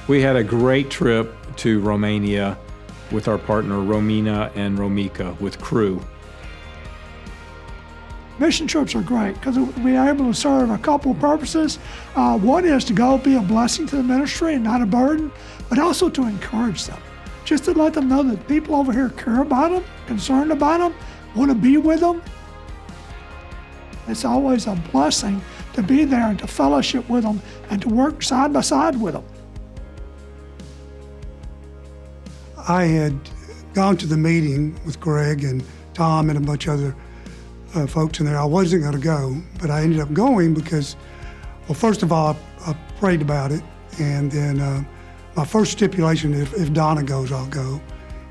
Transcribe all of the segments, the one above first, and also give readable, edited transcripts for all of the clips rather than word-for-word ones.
We had a great trip to Romania with our partner Romina and Romika with Crew. Mission trips are great because we are able to serve a couple of purposes. One is to go be a blessing to the ministry and not a burden, but also to encourage them. Just to let them know that people over here care about them, concerned about them, want to be with them. It's always a blessing to be there and to fellowship with them and to work side by side with them. I had gone to the meeting with Greg and Tom and a bunch of other folks in there. I wasn't going to go, but I ended up going because, well, first of all, I prayed about it, and then my first stipulation is if Donna goes, I'll go,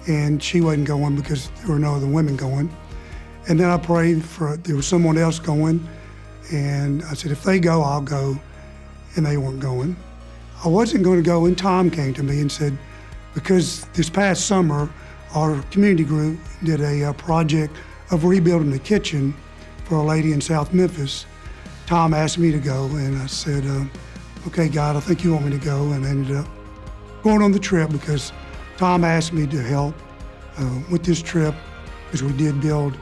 and she wasn't going because there were no other women going. And then I prayed there was someone else going, and I said, if they go, I'll go, and they weren't going. I wasn't going to go, and Tom came to me and said, because this past summer, our community group did a project of rebuilding the kitchen for a lady in South Memphis. Tom asked me to go, and I said, okay, God, I think you want me to go, and I ended up going on the trip because Tom asked me to help with this trip as we did build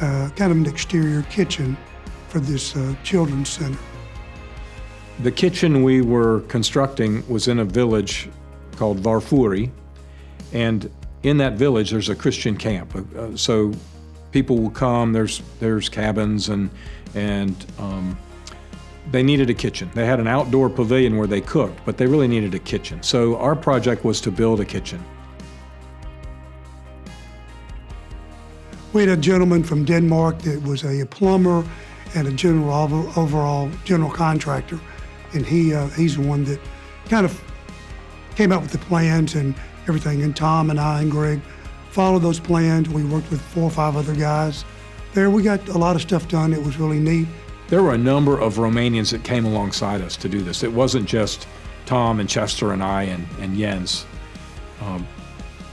kind of an exterior kitchen for this children's center. The kitchen we were constructing was in a village called Varfuri, and in that village there's a Christian camp. So people will come, there's cabins, and they needed a kitchen. They had an outdoor pavilion where they cooked, but they really needed a kitchen. So our project was to build a kitchen. We had a gentleman from Denmark that was a plumber and a overall general contractor, and he's the one that kind of came up with the plans and everything, and Tom and I and Greg followed those plans. We worked with 4 or 5 other guys. There we got a lot of stuff done. It was really neat. There were a number of Romanians that came alongside us to do this. It wasn't just Tom and Chester and I and Jens.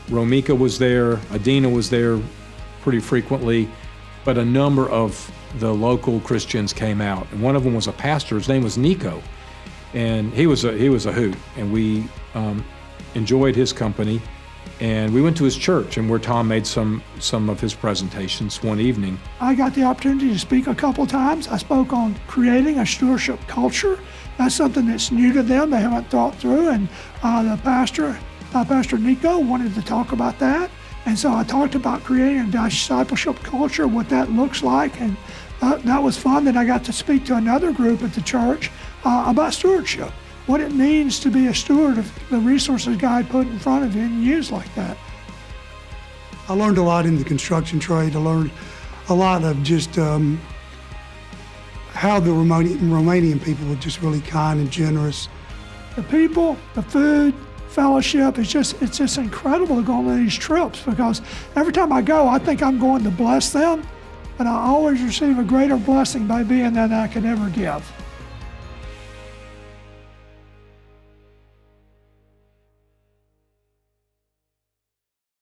Romika was there, Adina was there pretty frequently, but a number of the local Christians came out. And one of them was a pastor. His name was Nico, and he was a hoot. And we enjoyed his company. And we went to his church, and where Tom made some of his presentations one evening. I got the opportunity to speak a couple times. I spoke on creating a stewardship culture. That's something that's new to them. They haven't thought through, and the Pastor Nico wanted to talk about that. And so I talked about creating a discipleship culture, what that looks like, and that was fun. Then I got to speak to another group at the church about stewardship, what it means to be a steward of the resources God put in front of you and use like that. I learned a lot in the construction trade. I learned a lot of just how the Romanian people were just really kind and generous. The people, the food, fellowship, it's just incredible to go on these trips because every time I go, I think I'm going to bless them, but I always receive a greater blessing by being there than I can ever give.